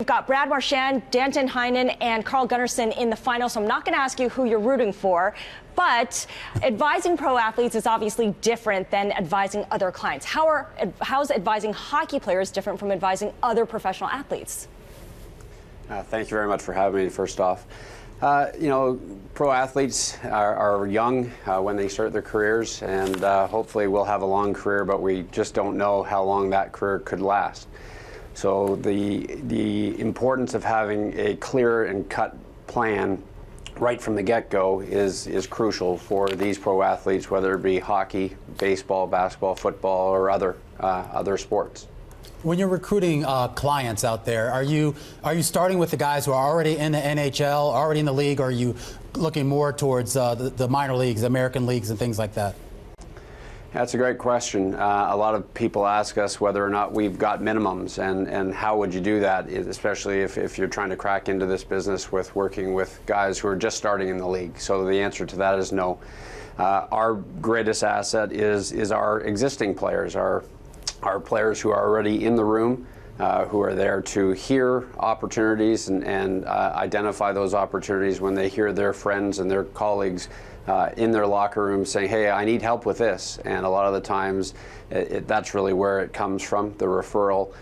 got Brad Marchand, Danton Heinen, and Carl Gunnarsson in the final, so I'm not going to ask you who you're rooting for. But advising pro athletes is obviously different than advising other clients. How's advising hockey players different from advising other professional athletes? Thank you very much for having me, first off. Pro athletes are young when they start their careers, and hopefully will have a long career, but we just don't know how long that career could last. So the importance of having a clear and cut plan right from the get-go is crucial for these pro athletes, whether it be hockey, baseball, basketball, football, or other sports. When you're recruiting clients out there, are you starting with the guys who are already in the NHL, already in the league, or are you looking more towards the minor leagues, American leagues, and things like that? That's a great question. A lot of people ask us whether or not we've got minimums, and how would you do that, especially if you're trying to crack into this business with working with guys who are just starting in the league. So the answer to that is no. Our greatest asset is our existing players, our players who are already in the room, who are there to hear opportunities and identify those opportunities when they hear their friends and their colleagues in their locker room saying, hey, I need help with this. And a lot of the times that's really where it comes from, the referral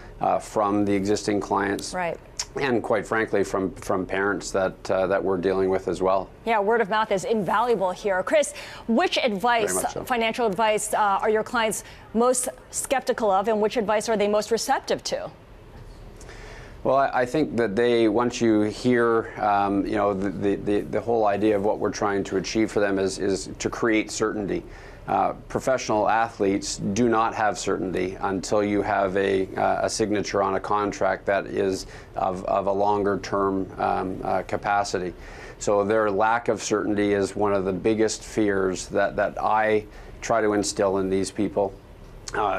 from the existing clients. Right. And quite frankly, from parents that we're dealing with as well. Yeah, word of mouth is invaluable here. Chris, which advice, financial advice, are your clients most skeptical of, and which advice are they most receptive to? Well, I think that once you hear, the whole idea of what we're trying to achieve for them is to create certainty. Professional athletes do not have certainty until you have a signature on a contract that is of a longer term capacity. So their lack of certainty is one of the biggest fears that I try to instill in these people.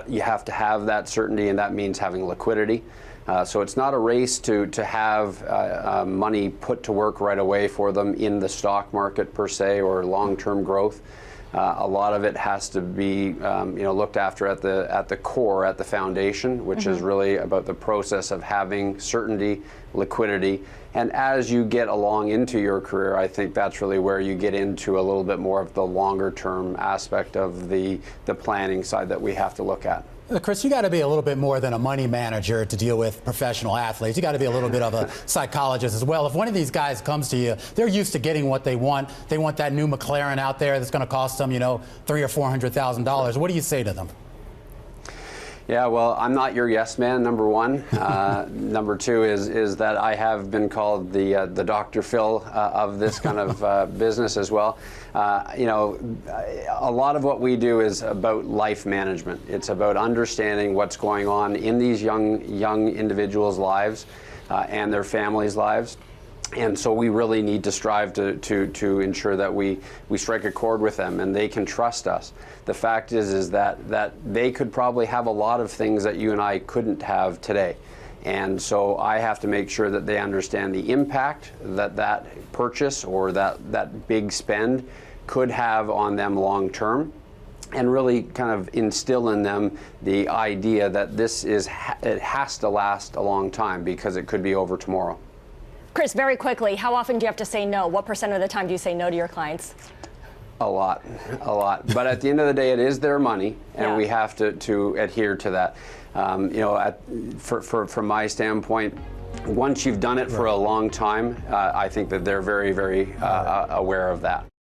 You have to have that certainty, and that means having liquidity. So it's not a race to have money put to work right away for them in the stock market per se, or long-term growth. A lot of it has to be looked after at the core, at the foundation, which is really about the process of having certainty, liquidity. And as you get along into your career, I think that's really where you get into a little bit more of the longer term aspect of the planning side that we have to look at. Chris, you got to be a little bit more than a money manager to deal with professional athletes. You got to be a little bit of a psychologist as well. If one of these guys comes to you, they're used to getting what they want. They want that new McLaren out there that's going to cost them, $300,000 or $400,000. What do you say to them? Yeah, well, I'm not your yes man, number one. Number two is that I have been called the Dr. Phil of this kind of business as well. A lot of what we do is about life management. It's about understanding what's going on in these young individuals' lives and their families' lives. And so we really need to strive to ensure that we strike a chord with them and they can trust us. The fact is that they could probably have a lot of things that you and I couldn't have today. And so I have to make sure that they understand the impact that purchase or that big spend could have on them long term, and really kind of instill in them the idea that it has to last a long time, because it could be over tomorrow. Chris, very quickly, how often do you have to say no? What % of the time do you say no to your clients? A lot. But at the end of the day, it is their money, and we have to adhere to that. From my standpoint, once you've done it for a long time, I think that they're very, very aware of that.